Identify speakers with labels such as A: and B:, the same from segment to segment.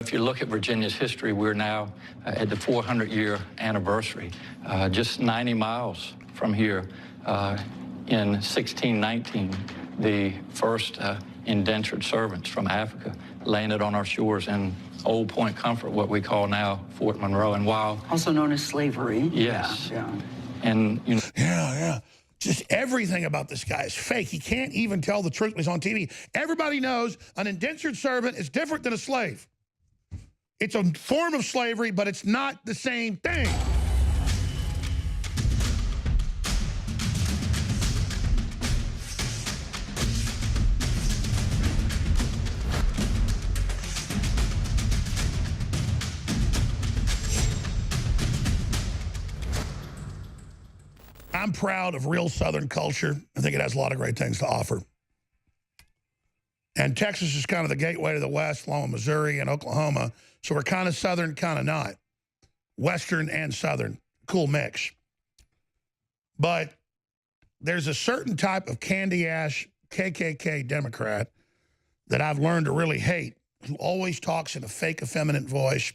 A: If you look at Virginia's history, we're now at the 400-year anniversary. Just 90 miles from here, in 1619, the first indentured servants from Africa landed on our shores in Old Point Comfort, what we call now Fort Monroe. And while
B: also known as slavery.
A: Yes.
B: Yeah.
A: And you know.
C: Yeah. Just everything about this guy is fake. He can't even tell the truth when he's on TV. Everybody knows an indentured servant is different than a slave. It's a form of slavery, but it's not the same thing. I'm proud of real Southern culture. I think it has a lot of great things to offer. And Texas is kind of the gateway to the West, along with Missouri and Oklahoma. So we're kind of Southern, kind of not. Western and Southern. Cool mix. But there's a certain type of candy-ass KKK Democrat that I've learned to really hate, who always talks in a fake effeminate voice,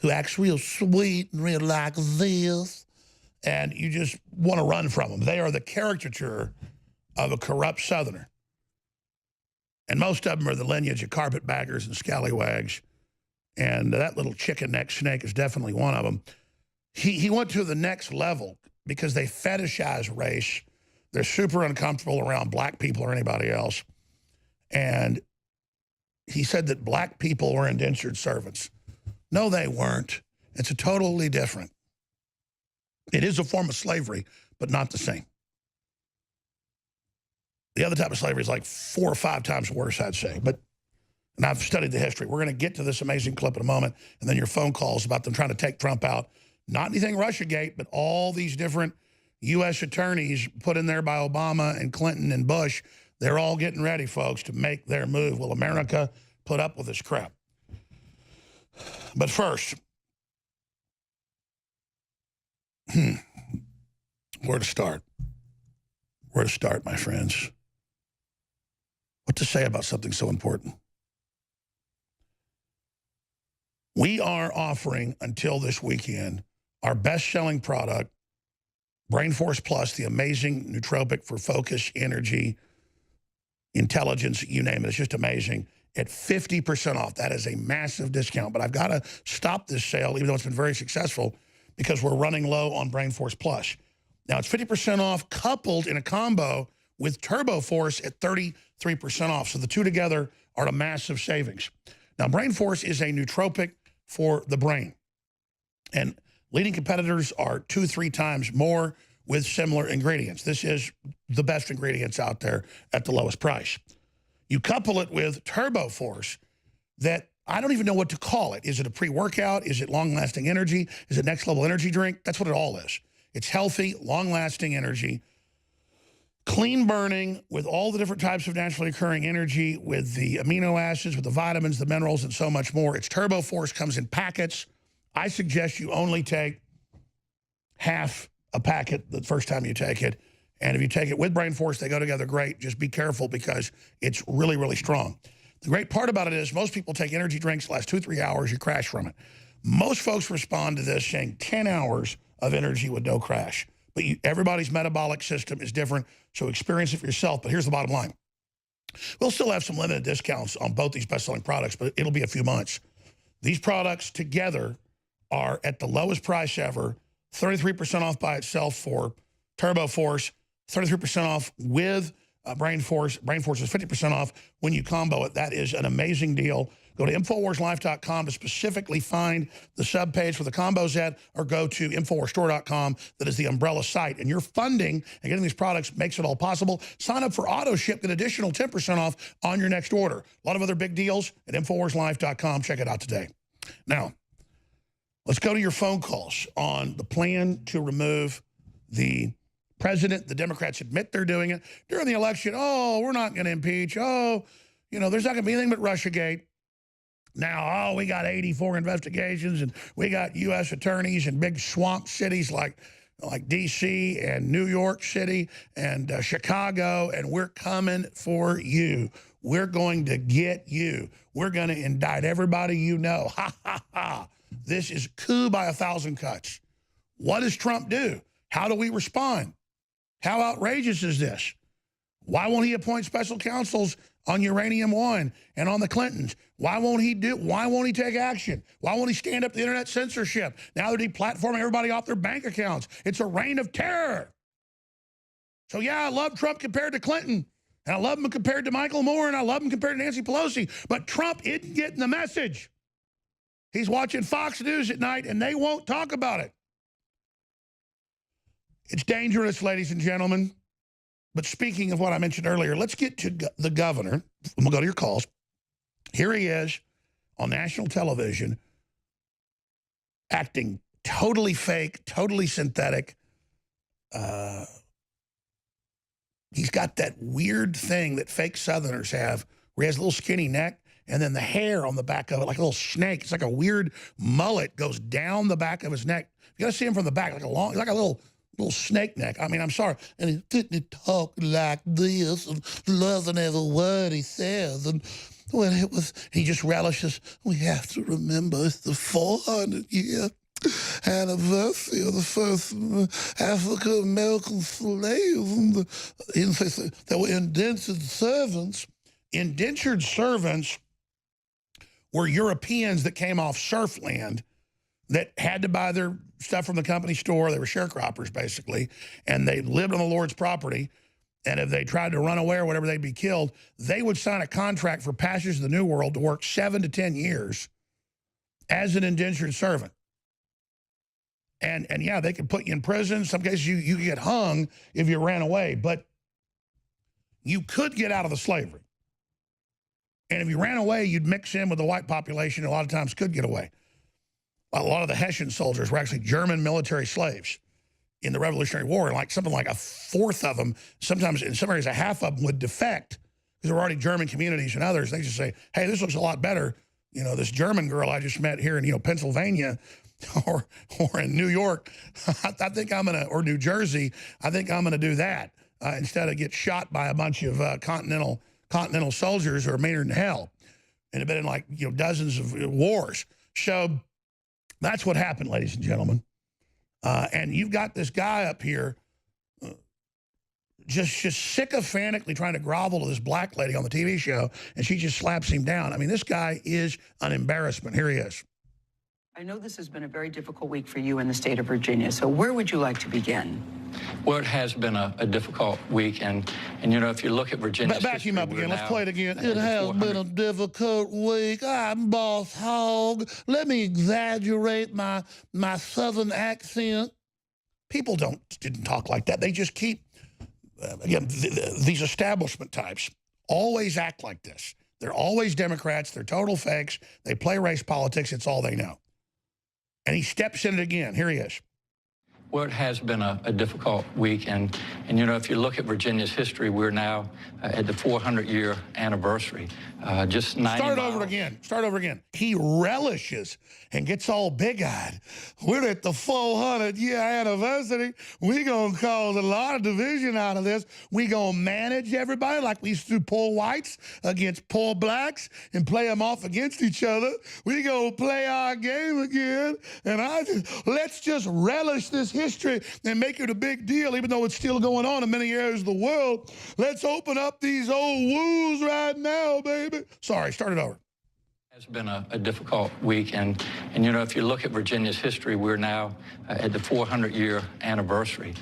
C: who acts real sweet and real like this. And you just want to run from them. They are the caricature of a corrupt Southerner. And most of them are the lineage of carpetbaggers and scallywags. And that little chicken neck snake is definitely one of them. He went to the next level because they fetishize race. They're super uncomfortable around black people or anybody else. And he said that black people were indentured servants. No, they weren't. It's a totally different. It is a form of slavery, but not the same. The other type of slavery is like 4 or 5 times worse, I'd say. And I've studied the history. We're going to get to this amazing clip in a moment, and then your phone calls about them trying to take Trump out. Not anything Russiagate, but all these different U.S. attorneys put in there by Obama and Clinton and Bush. They're all getting ready, folks, to make their move. Will America put up with this crap? But first, where to start? Where to start, my friends? What to say about something so important? We are offering, until this weekend, our best-selling product, Brain Force Plus, the amazing nootropic for focus, energy, intelligence, you name it. It's just amazing, at 50% off. That is a massive discount. But I've got to stop this sale, even though it's been very successful, because we're running low on Brain Force Plus. Now, it's 50% off coupled in a combo with Turbo Force at 33% off. So the two together are a massive savings. Now, Brain Force is a nootropic for the brain. And leading competitors are 2-3 times more with similar ingredients. This is the best ingredients out there at the lowest price. You couple it with Turbo Force that I don't even know what to call it. Is it a pre-workout? Is it long-lasting energy? Is it next-level energy drink? That's what it all is. It's healthy, long-lasting energy, clean burning with all the different types of naturally occurring energy, with the amino acids, with the vitamins, the minerals, and so much more. It's Turbo Force, comes in packets. I suggest you only take half a packet the first time you take it. And if you take it with Brain Force, they go together great. Just be careful because it's really, really strong. The great part about it is most people take energy drinks, last 2-3 hours, you crash from it. Most folks respond to this saying 10 hours of energy with no crash. But everybody's metabolic system is different, so experience it for yourself. But here's the bottom line. We'll still have some limited discounts on both these best-selling products, but it'll be a few months. These products together are at the lowest price ever, 33% off by itself for Turbo Force, 33% off with Brain Force. Brain Force is 50% off when you combo it. That is an amazing deal. Go to InfoWarsLife.com to specifically find the subpage for the combos at, or go to InfoWarsStore.com. That is the umbrella site. And your funding and getting these products makes it all possible. Sign up for auto ship, get additional 10% off on your next order. A lot of other big deals at InfoWarsLife.com. Check it out today. Now, let's go to your phone calls on the plan to remove the president. The Democrats admit they're doing it. During the election, oh, we're not going to impeach. Oh, you know, there's not going to be anything but Russiagate. Now, oh, we got 84 investigations, and we got U.S. attorneys in big swamp cities like D.C. and New York City and Chicago, and we're coming for you. We're going to get you. We're going to indict everybody you know. Ha, ha, ha. This is coup by 1,000 cuts. What does Trump do? How do we respond? How outrageous is this? Why won't he appoint special counsels on Uranium One and on the Clintons? Why won't he take action? Why won't he stand up to internet censorship? Now they're deplatforming everybody off their bank accounts. It's a reign of terror. So yeah, I love Trump compared to Clinton. And I love him compared to Michael Moore, and I love him compared to Nancy Pelosi. But Trump isn't getting the message. He's watching Fox News at night, and they won't talk about it. It's dangerous, ladies and gentlemen. But speaking of what I mentioned earlier, let's get to the governor. We'll go to your calls. Here he is on national television acting totally fake, totally synthetic. He's got that weird thing that fake Southerners have where he has a little skinny neck and then the hair on the back of it like a little snake. It's like a weird mullet goes down the back of his neck. You got to see him from the back, like a little snake neck. I mean, I'm sorry. And he didn't talk like this and loving every word he says. And when it was, he just relishes, we have to remember it's the 400-year anniversary of the first African-American slaves. There were indentured servants. Indentured servants were Europeans that came off serf land that had to buy their stuff from the company store. They were sharecroppers, basically, and they lived on the Lord's property. And if they tried to run away or whatever, they'd be killed. They would sign a contract for passage of the New World to work 7 to 10 years as an indentured servant. And yeah, they could put you in prison. Some cases you could get hung if you ran away, but you could get out of the slavery. And if you ran away, you'd mix in with the white population. A lot of times could get away. A lot of the Hessian soldiers were actually German military slaves in the Revolutionary War. And like something like a fourth of them, sometimes in some areas a half of them would defect because there were already German communities and others. They just say, hey, this looks a lot better. You know, this German girl I just met here in, Pennsylvania or in New York, I think I'm going to, or New Jersey, I think I'm going to do that instead of get shot by a bunch of continental soldiers who are meaner than hell and have been in like, dozens of wars. So that's what happened, ladies and gentlemen. And you've got this guy up here just sycophantically trying to grovel to this black lady on the TV show, and she just slaps him down. I mean, this guy is an embarrassment. Here he is.
B: I know this has been a very difficult week for you in the state of Virginia, so where would you like to begin?
A: Well, it has been a difficult week, and if you look at Virginia's
C: back him up again. Let's play it again. It has been a difficult week. I'm Boss Hog. Let me exaggerate my Southern accent. People didn't talk like that. They just keep, again, these establishment types always act like this. They're always Democrats. They're total fakes. They play race politics. It's all they know. And he steps in it again. Here he is.
A: Well, it has been a difficult week, and if you look at Virginia's history, we're now at the 400-year anniversary. Just 90
C: Start over again. He relishes and gets all big-eyed. We're at the 400-year anniversary. We're going to cause a lot of division out of this. We're going to manage everybody like we used to do poor whites against poor blacks and play them off against each other. We're going to play our game again, and let's just relish this history and make it a big deal, even though it's still going on in many areas of the world. Let's open up these old wounds right now, baby. Sorry, start it over.
A: It's been a difficult week, and if you look at Virginia's history, we're now at the 400-year anniversary.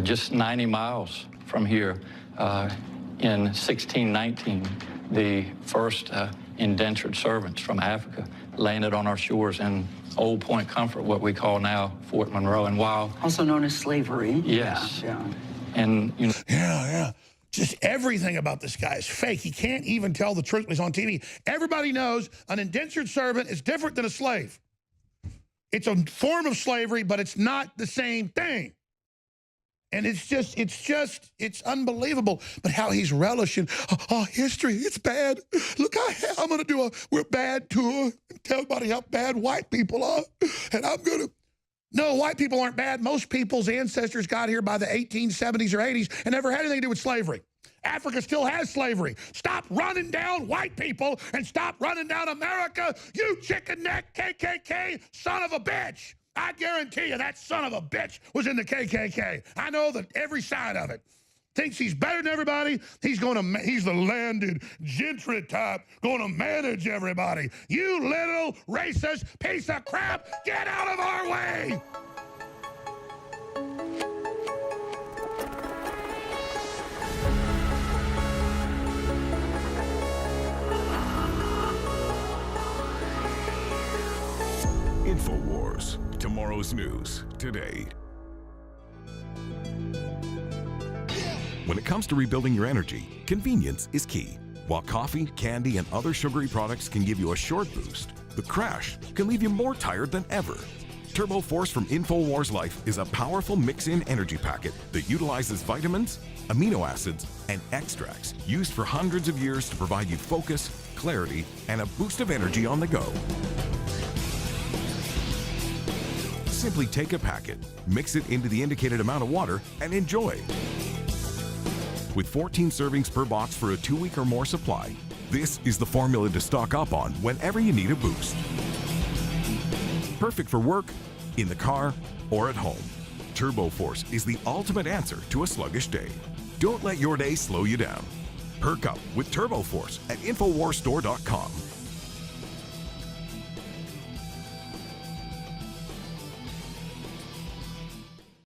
A: Just 90 miles from here, in 1619, the first indentured servants from Africa landed on our shores in Old Point Comfort, what we call now Fort Monroe. And while
B: also known as slavery.
A: Yes.
B: Yeah.
A: And
C: Yeah. Just everything about this guy is fake. He can't even tell the truth when he's on TV. Everybody knows an indentured servant is different than a slave. It's a form of slavery, but it's not the same thing. And it's unbelievable. But how he's relishing, history, it's bad. Look, I'm going to do we're bad tour and tell everybody how bad white people are. And I'm going to, no, white people aren't bad. Most people's ancestors got here by the 1870s or 80s and never had anything to do with slavery. Africa still has slavery. Stop running down white people and stop running down America, you chicken neck KKK son of a bitch. I guarantee you that son of a bitch was in the KKK. I know that every side of it. Thinks he's better than everybody. He's the landed gentry type, gonna manage everybody. You little racist piece of crap, get out of our way!
D: InfoWars, tomorrow's news today. When it comes to rebuilding your energy, convenience is key. While coffee, candy, and other sugary products can give you a short boost, the crash can leave you more tired than ever. Turbo Force from InfoWars Life is a powerful mix-in energy packet that utilizes vitamins, amino acids, and extracts used for hundreds of years to provide you focus, clarity, and a boost of energy on the go. Simply take a packet, mix it into the indicated amount of water, and enjoy. With 14 servings per box for a 2-week or more supply, this is the formula to stock up on whenever you need a boost. Perfect for work, in the car, or at home. Turbo Force is the ultimate answer to a sluggish day. Don't let your day slow you down. Perk up with Turbo Force at InfoWarsStore.com